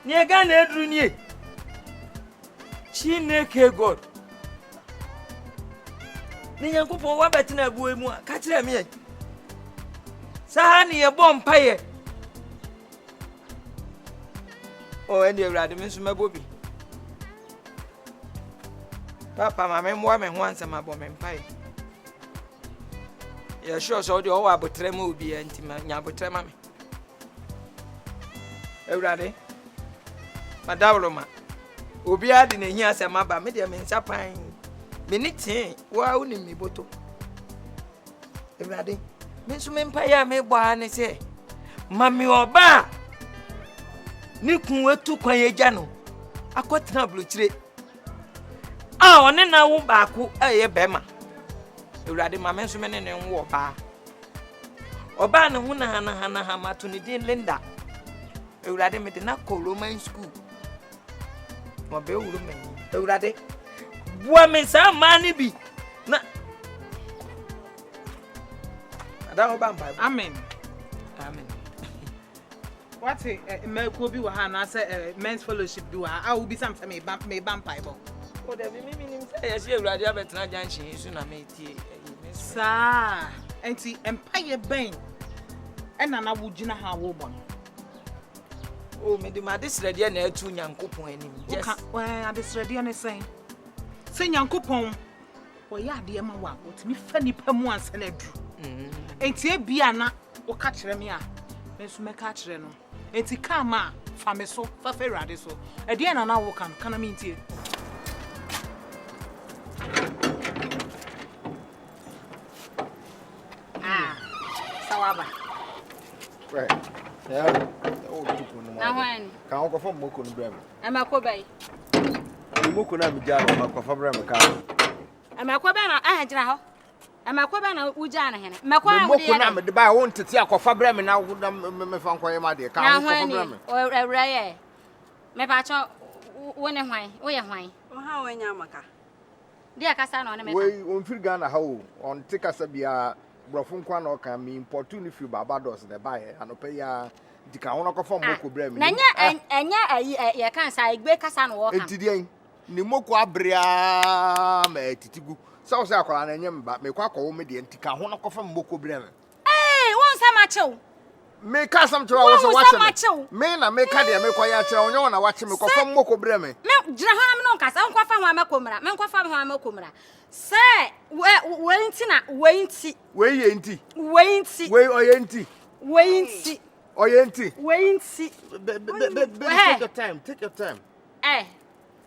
Niega na edru nie. Chineke God. Ni Nyankopon wa betina abuo mu a ka kire me. Sa na ye bom paye. O eni Ewurade me so mabobi. Papa mama mo me ho ansam abom paye. Ya sure so de o wa botre ma obi enti ma nya botre ma me. Ewurade. Madawroma. Obi ade na hi asem aba me de me nsapan. Me ni tin wa uni mi boto. Ewurade. Me so me mpaye a me bo ane se. Mami oba. Ni kun wetu kwan yeja no. Akotena blochire. Ah one na wo baako eye bema. Ewurade ma me so me ne nwo oba. Oba ne hu na hana mato ne din Linda. Ewurade me de na ko Roman school. Mo be wuru me. Ewurade. Bua me sa mani bi. Na Ada oba mba. Amen. Amen. What me ko bi wa ha na say men's fellowship bi wa. I will be some me bampai bo. O de bi mi nim say yes Ewurade abetena junction su na me tie. Sa enti empire ben. Ena na wo gina ha wo bon. Oh, me di ma disrede na atu Nyankopon anim. Yes. Adisrede na sen. Se Nyankopon wo ya ade ma wa, otimi fa nipa mu ansa na adu. Enti ebia na wo ka kire me a, me so me ka kire no. Enti ka ma fa me so, fa fa Ewurade so. Ade na wo kan, kana me ntie. Sawaba. Right. Yeah. Oh, people no. Na when? Can go from Moko no brem. Amako bai. Moko na mi jara ma ko fa brem ka. Amako bai na ahagina ho. Amako bai na uja na hene. Mako a Moko na me de ba won tete akofa brem na me fa nkoye ma de ka ko fa brem. Ewura ye. Me pa cho wone hwan, wo ye hwan. O ha wanya maka. Dia kasa na one me. We on fir Ghana ha o on tikasa bia brofun kwa na ka mi importune fi Barbados de ba ye anope ya dika won ko fa Moko brem. Na enya ye kan sa igbe kasa na wo kan. Entidian ni Moko abria ma titigu. So say akola na nyem ba me kwa akwo me de ntika ho na ko fa Moko brem. Won sa ma chew. Me ka sam chewa wo so wache me na me ka de me kwa ya chewa onye na wache me ko fa Moko brem. Me gira ho na me no nkasa nkwa fa ho amakomra. Me nkwa fa ho amakomra. Se wenti na wenti. We ye nti. Wenti. We oyenti. Wenti. Oyenti. Wenti. Take your time. Take your time.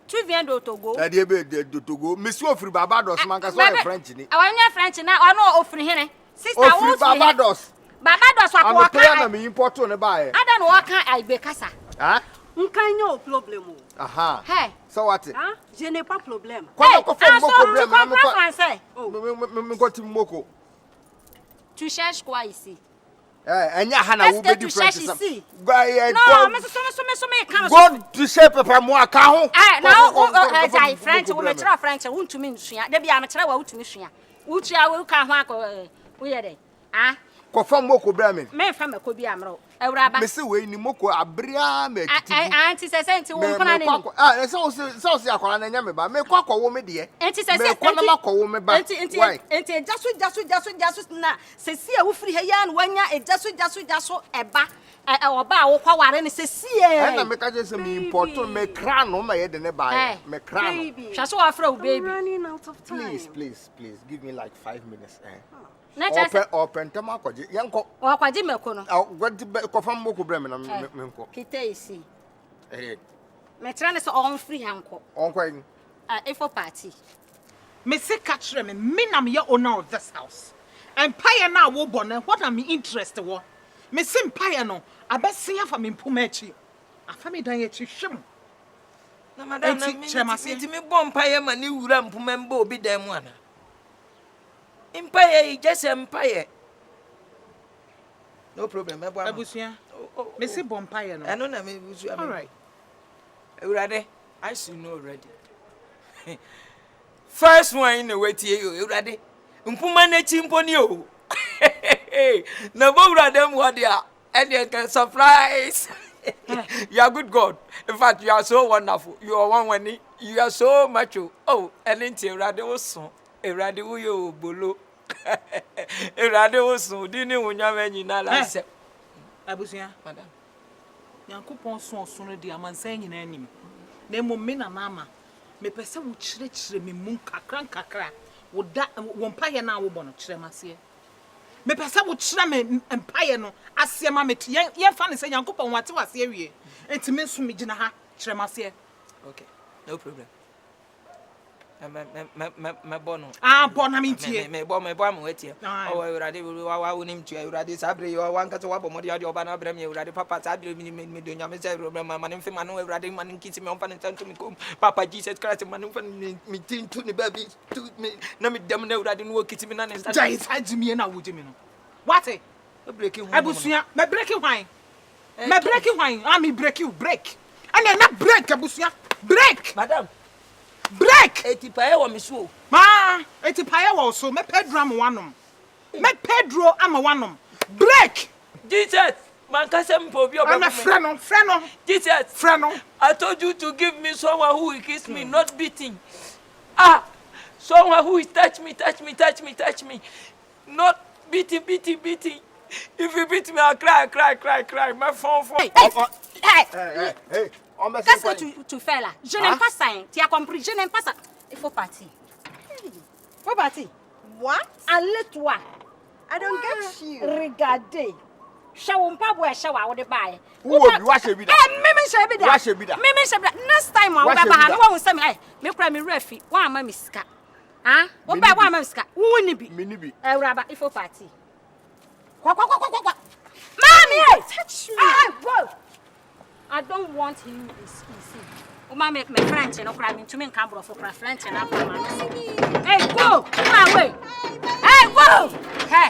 Tu viens de Togo? Adie be de Togo. Monsieur ofri Barbados man ka so French ni. Awanya French na ono ofri hene. Sister wo Barbados. Barbados wa ko kan. Na me import ne ba e. Ada no kan aibe kasa. Ah? Nkanyo problème. Aha. Hey. So what? Ah, je n'ai pas problème. Quoi ko fa Moko brem na me français. Me ko ti Moko. Tu cherches quoi ici? Anya hana wo be different ici. Non, mais me kan. Go to shape pa mo aka ho. Na zai French wo me tira French wo ntumi nsua. Da bia me tira wa wotumi sua. Wutua wo ka ho akọ wo ye de. Ah. Ko fa Moko brem. Me fa mako bi amro. Ewuraba. Me se we ni Moko abria ma titi. Anti se senti wo nkona ni. Se akola na nya me ba. Me kwa wo me de. Anti se me kwa na makọ wo me ba. Anti jasu na se si a wo firi ha ya na wanya jasu eba. Oba wo kwa ware ni se si e. Na me ka je se me import me kra no ma ye de ne ba. Me kra no. Hwaso afra wo baby. Running out of time. Please give me like 5 minutes. Na just open tam akwaje yanko akwaje meko no gwadi ko fam Moko brem na menko kita isi me try na so on free hanko onko yin ifo party Me say catch me na me owner of this house. Empire na wo born what am interest wo. Me say empire no abesia fa me mpumachi. Afa me dan echi hwem. Na madam na me bompaye ma ni wura mpuma mba obi dan mu ana. Empire just empire. No problem. Abusua. Me say bompire no. I know na me Abusua. All right. Ewurade, I should know already. First one in the way to you, Ewurade. Mpuma na chimponi o. Na bo wura dem what dia. And you can surprise. You are good God. In fact, you are so wonderful. You are one when you are so macho. Oh, and into Ewurade wo so. Ewurade wo yo bolo. Ewurade wo so. Dini wo nyame nyina la se. Abusua. Madam. Nyankopon so no di amansan nyina anim. Na emo me na mama. Me pese wo kyerɛkyerɛ me mu kakra. Wo da wo mpaye na wo bɔ no kyerɛ mase. Me pese wo kyerɛ me mpaye no ase ma me ye fa ne sɛ Nyankopon wate wase awie. Enti me nso me gina ha kyerɛ mase. Okay. No problem. Me bono. Ah, bona mintie. Me bo am wetie. Oh, Ewurade wa wonim tu Ewurade sabre yo wan ka to wa bomodi ade oba na abram Ewurade papa sabre me do nyame say ma manim fe ma no Ewurade manim kiti me on fa ne tanto me kom papa Jesus Christ manim fa me tin tu ne baby tu me na me dem na Ewurade no kiti me na ne sta. Jai sajimi na wuje me no. What? Breaking Abusua, me breaking wine. Me breaking wine. Ah, me break you break. And na break Abusua. Break. Madam. Break. Eti pae wo me so. Ma, eti pae wo so. Me Pedro am wanom. Me Pedro am wanom. Break. Jesus. Man ka se mpo bi oba. I'm a friend. Jesus. Friend. I told you to give me someone who will kiss me, not beating. Ah, someone who will touch me. Not beating. If you beat me, I'll cry. My phone. Hey. Qu'est-ce que tu fais là? Je n'aime pas ça. Tu as compris? Je n'aime pas ça. Il faut partir. Faut partir. What? Allez-toi. I don't get you. Regardez. Shawumpa boy shawa wo de bae. Wa shebi da. Mimi shebi da. Next time I will ba ha no wo say me me kura me refi. Wa ama me sika. Ah? Wo ba wa ama me sika. Wo ni bi. Me ni bi. Ewuraba ifo party. Kwa. Mommy, Touch me. Whoa. I don't want him to see. Oma make my French no cry me to me can bro for French and Hey, go. Come away. Hey, go. Hey.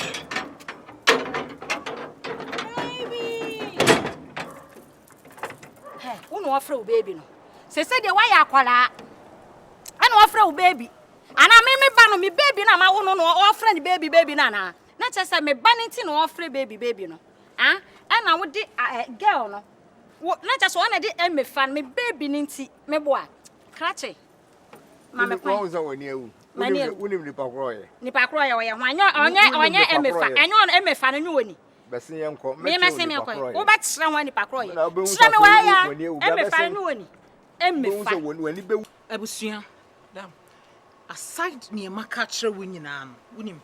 Hey, who no offer baby no. Say the why akwala. I no offer baby. And I me ba no me baby na ma wo no offer the baby na. Na just say me banity no offer baby no. Ah? And I would girl no. Not just one day me fan me baby ninti me boa. Krache. Mama kwa nza woni ewu. Unim nipa kroye. Nipa kroye we onye emefa. Enyo emefa no nyoni. Bese yenko. Me mese me kwa. Wo ba tsra wan nipa kroye. Tsra me wa ya. Emefa nyoni. Emefa. Abusua. Damn. Aside ni maka kire wunyina no. Unim.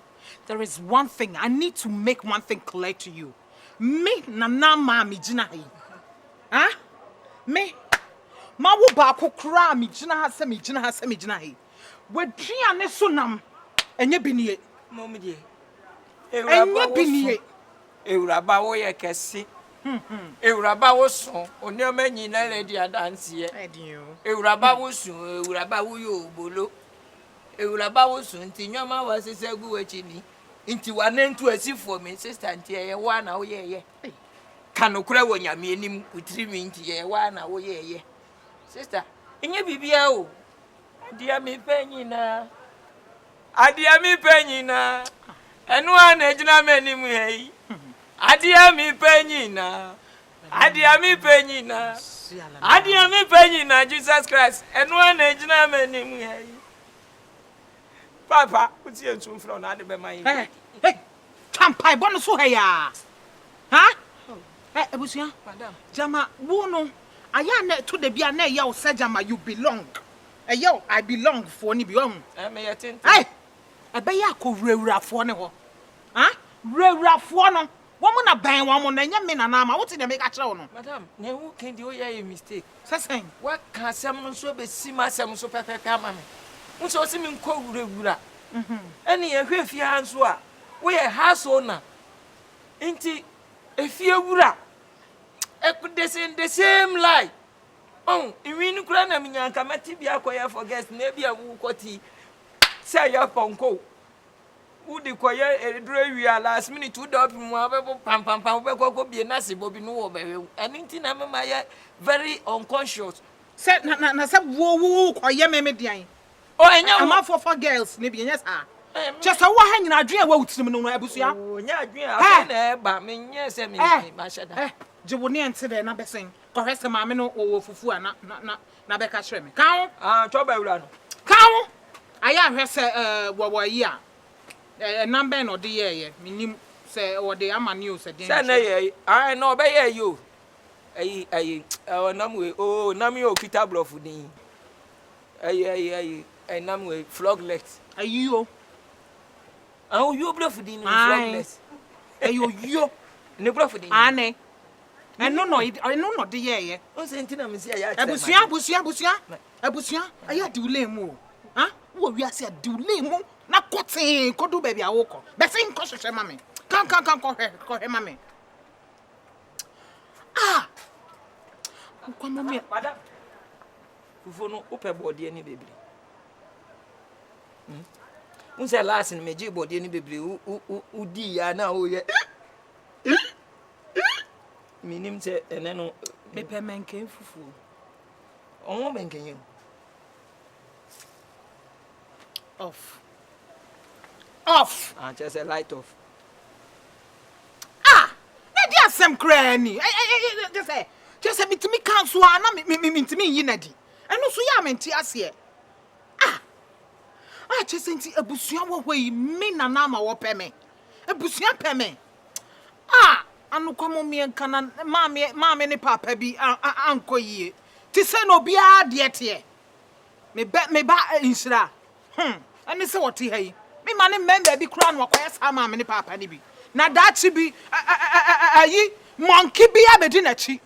There is one thing I need to make one thing clear to you. Me na ma mi gina hi. Huh? Me ma wo ba kokra mi gina ha se mi gina hi. We duane so nam enye binie. Mom die. Enye binie. Ewuraba wo ye kese. Ewuraba wo so, onioma nyina le dia dance ye. Ewuraba wo so, ewuraba wo yo bolo. Ewuraba wo so nti nyoma wa sese gu wachi ni. Nti wa nantu asifo me sister nti ye wa na wo ye. Kanokura wo nyame anim kutiri mi nti ye wa na wo ye. Sister, enye bibia o. Adia mi penyina. Enu ana ejina me anim hei. Adia mi penyina Jesus Christ. Enu ana ejina me anim hei. Papa, uti entu from na de be man. Hey, champai bono so heya. Ha? Hey, Abusua. Madam. Jama, wo no. Aya na to de bia na ya o say jama you belong. Yo, I belong for ni bi on. Me yetin. Hey. Ebe ya ko wrawurafo ne ho. Ha? Wrawurafo no. Wo mo na ban wo mo na nya me na na ma. Wo ti de me ka kire wo no. Madam, ne who can do ye mistake? Sesen. What can some no so be sima some so pepe ama me. Unso si mi nko wura. Eni ye hwefie hanso a, wo ye house owner. Nti Efiewura. The same lie. Oh, iwini kura na minyanka mati bia koye for guest na bia wu kwoti. Say ya ponko. Udi koye eduro wi last minute u do mu abebo pam we ko bie na se bobi no wo bewe. Ani nti na mama ye very unconscious. Say na say wo koye me dian. Oh, enya am for girls ne bi yes ah. Just wo ha nyina adwen wa utirim no Abusua. Oh, nya adwen a na eba me nye se me ma sheda. Je wo ne ente de na besen. hwese maame no wo fufu a na be ka hwere me kan choba ewura no kan aya hwese wo yi a number no de ye minim se wo de amane o se den se na ye no be ye yo ayi namwe nami o kita bluff din ayi namwe floglet ayi o you bluff din floglet ayo yo ne bluff din ane no de ye o se ntina me se ya abusua aya di ule mu ha wo wi ase di ule mu na kotin kodu baby awoko be se nko hwehwe mame kan ko he mame kwa mami madam fufu no ope body ni bebre unse last ni meji body ni bebre udi ya na o ye minim se ene no me pemenken fufu onwo menken yen off just a light off na dia asem kra ni just say mitimi kanso na mitimi yin na di eno so ya menti ase just senti abusua wo hoi me na na ma wo peme abusua peme anu kwamo mi enka na maame ne papa bi anko yie ti se no bia de te me ba insira ani se wo ti hai me ma ne member bi kura no akoya sa maame ne papa ne bi na dachi bi ayi monkey bi abedi na chi